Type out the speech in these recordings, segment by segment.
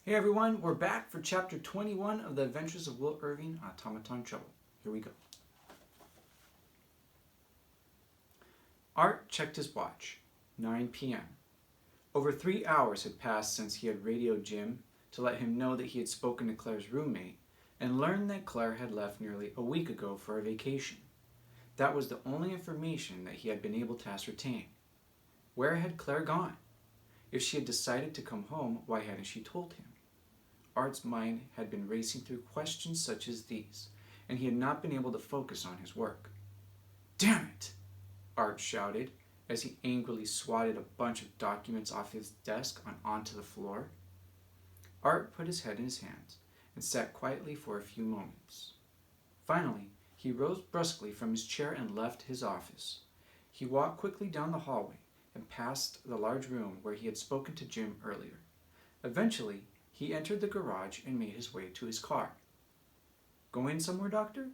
Hey everyone, we're back for chapter 21 of the Adventures of Will Irving, Automaton Trouble. Here we go. Art checked his watch. 9 p.m. Over 3 hours had passed since he had radioed Jim to let him know that he had spoken to Claire's roommate and learned that Claire had left nearly a week ago for a vacation. That was the only information that he had been able to ascertain. Where had Claire gone? If she had decided to come home, why hadn't she told him? Art's mind had been racing through questions such as these, and he had not been able to focus on his work. "Damn it!" Art shouted as he angrily swatted a bunch of documents off his desk and onto the floor. Art put his head in his hands and sat quietly for a few moments. Finally, he rose brusquely from his chair and left his office. He walked quickly down the hallway and past the large room where he had spoken to Jim earlier. Eventually, he entered the garage and made his way to his car. "Going somewhere, Doctor?"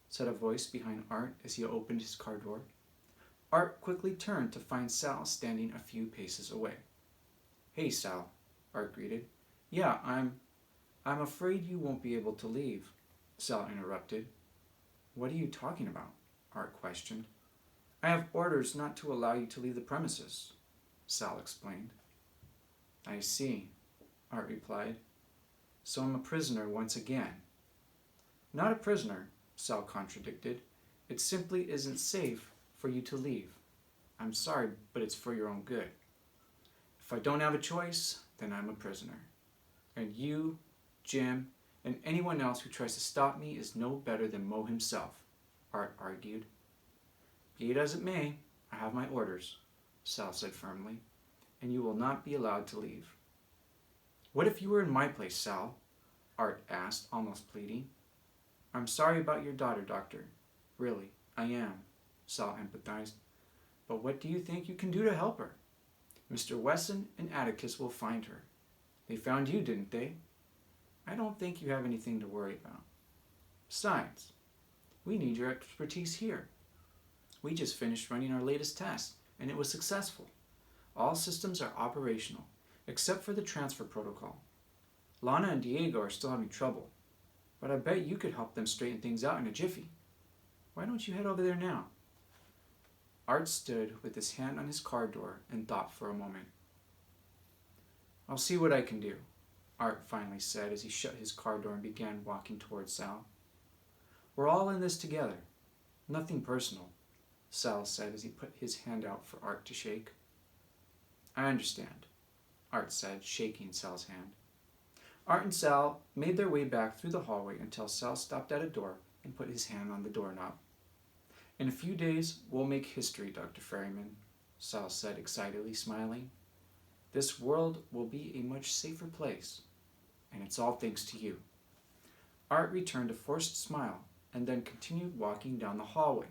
said a voice behind Art as he opened his car door. Art quickly turned to find Sal standing a few paces away. "Hey, Sal," Art greeted. "Yeah, I'm afraid you won't be able to leave," Sal interrupted. "What are you talking about?" Art questioned. "I have orders not to allow you to leave the premises," Sal explained. "I see," Art replied. "So I'm a prisoner once again." "Not a prisoner," Sal contradicted. "It simply isn't safe for you to leave. I'm sorry, but it's for your own good. If I don't have a choice, then I'm a prisoner. And you, Jim, and anyone else who tries to stop me is no better than Mo himself," Art argued. "Be it as it may, I have my orders," Sal said firmly, "and you will not be allowed to leave." "What if you were in my place, Sal?" Art asked, almost pleading. "I'm sorry about your daughter, Doctor. Really, I am," Sal empathized. "But what do you think you can do to help her? Mr. Wesson and Atticus will find her. They found you, didn't they? I don't think you have anything to worry about. Besides, we need your expertise here. We just finished running our latest test, and it was successful. All systems are operational, except for the transfer protocol. Lana and Diego are still having trouble, but I bet you could help them straighten things out in a jiffy. Why don't you head over there now?" Art stood with his hand on his car door and thought for a moment. "I'll see what I can do," Art finally said as he shut his car door and began walking towards Sal. "We're all in this together. Nothing personal," Sal said as he put his hand out for Art to shake. "I understand," Art said, shaking Sal's hand. Art and Sal made their way back through the hallway until Sal stopped at a door and put his hand on the doorknob. "In a few days, we'll make history, Dr. Ferryman," Sal said excitedly, smiling. "This world will be a much safer place, and it's all thanks to you." Art returned a forced smile and then continued walking down the hallway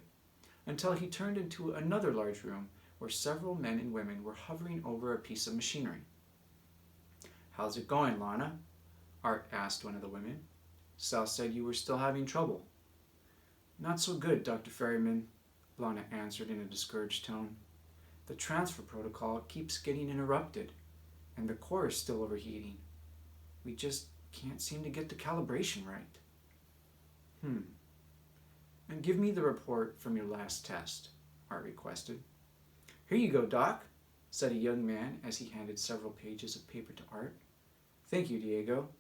until he turned into another large room where several men and women were hovering over a piece of machinery. "How's it going, Lana?" Art asked one of the women. "Sal said you were still having trouble." "Not so good, Dr. Ferryman," Lana answered in a discouraged tone. "The transfer protocol keeps getting interrupted, and the core is still overheating. We just can't seem to get the calibration right." "And give me the report from your last test," Art requested. "Here you go, Doc," said a young man as he handed several pages of paper to Art. "Thank you, Diego,"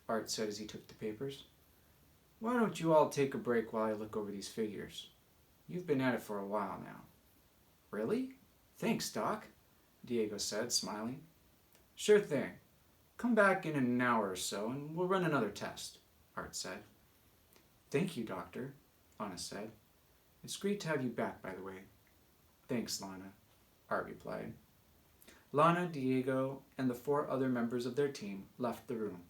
Art said as he took the papers. "Why don't you all take a break while I look over these figures? You've been at it for a while now." "Really? Thanks, Doc," Diego said, smiling. "Sure thing. Come back in an hour or so and we'll run another test," Art said. "Thank you, Doctor," Lana said. "It's great to have you back, by the way." "Thanks, Lana," Art replied. Lana, Diego, and the 4 other members of their team left the room.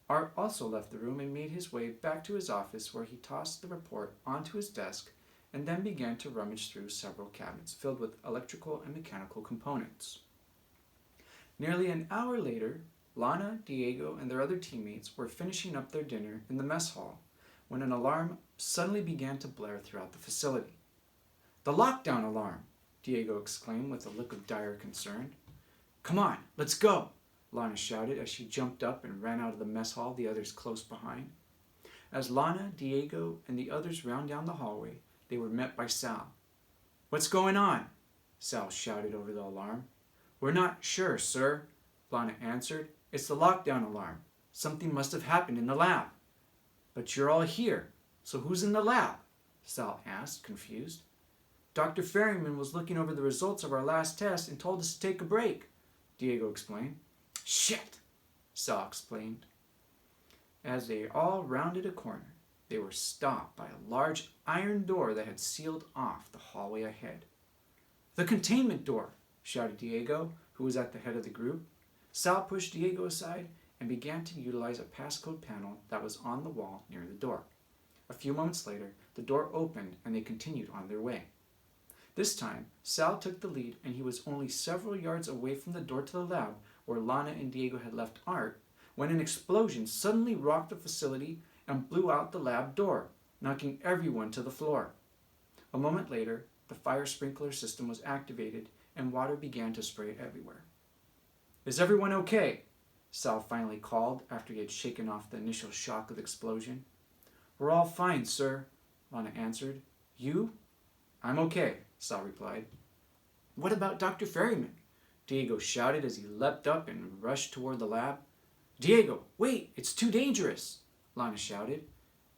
Art also left the room and made his way back to his office, where he tossed the report onto his desk and then began to rummage through several cabinets filled with electrical and mechanical components. Nearly an hour later, Lana, Diego, and their other teammates were finishing up their dinner in the mess hall when an alarm suddenly began to blare throughout the facility. "The lockdown alarm!" Diego exclaimed with a look of dire concern. "Come on, let's go!" Lana shouted as she jumped up and ran out of the mess hall, the others close behind. As Lana, Diego, and the others ran down the hallway, they were met by Sal. "What's going on?" Sal shouted over the alarm. "We're not sure, sir," Lana answered. "It's the lockdown alarm. Something must have happened in the lab." "But you're all here, so who's in the lab?" Sal asked, confused. "Dr. Ferryman was looking over the results of our last test and told us to take a break," Diego explained. "Shit," Sal explained. As they all rounded a corner, they were stopped by a large iron door that had sealed off the hallway ahead. "The containment door," shouted Diego, who was at the head of the group. Sal pushed Diego aside and began to utilize a passcode panel that was on the wall near the door. A few moments later, the door opened and they continued on their way. This time, Sal took the lead and he was only several yards away from the door to the lab where Lana and Diego had left Art when an explosion suddenly rocked the facility and blew out the lab door, knocking everyone to the floor. A moment later, the fire sprinkler system was activated and water began to spray everywhere. "Is everyone okay?" Sal finally called after he had shaken off the initial shock of the explosion. "We're all fine, sir," Lana answered. "You?" "I'm okay," Sal replied. "What about Dr. Ferryman?" Diego shouted as he leapt up and rushed toward the lab. "Diego, wait! It's too dangerous!" Lana shouted.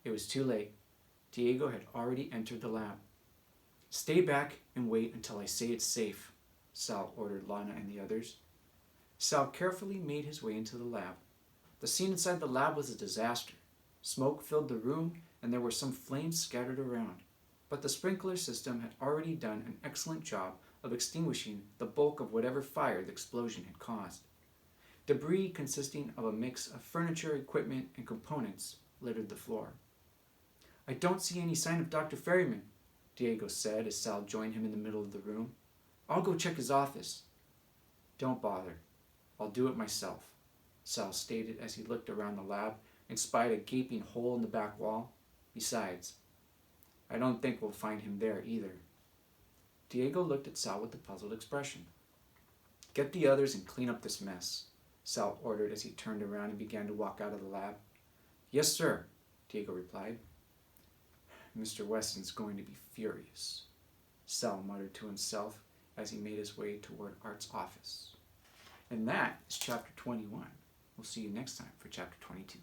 It was too late. Diego had already entered the lab. "Stay back and wait until I say it's safe," Sal ordered Lana and the others. Sal carefully made his way into the lab. The scene inside the lab was a disaster. Smoke filled the room and there were some flames scattered around. But the sprinkler system had already done an excellent job of extinguishing the bulk of whatever fire the explosion had caused. Debris consisting of a mix of furniture, equipment, and components littered the floor. "I don't see any sign of Dr. Ferryman," Diego said as Sal joined him in the middle of the room. "I'll go check his office." "Don't bother. I'll do it myself," Sal stated as he looked around the lab and spied a gaping hole in the back wall. "Besides, I don't think we'll find him there either." Diego looked at Sal with a puzzled expression. "Get the others and clean up this mess," Sal ordered as he turned around and began to walk out of the lab. "Yes, sir," Diego replied. "Mr. Weston's going to be furious," Sal muttered to himself as he made his way toward Art's office. And that is Chapter 21. We'll see you next time for Chapter 22.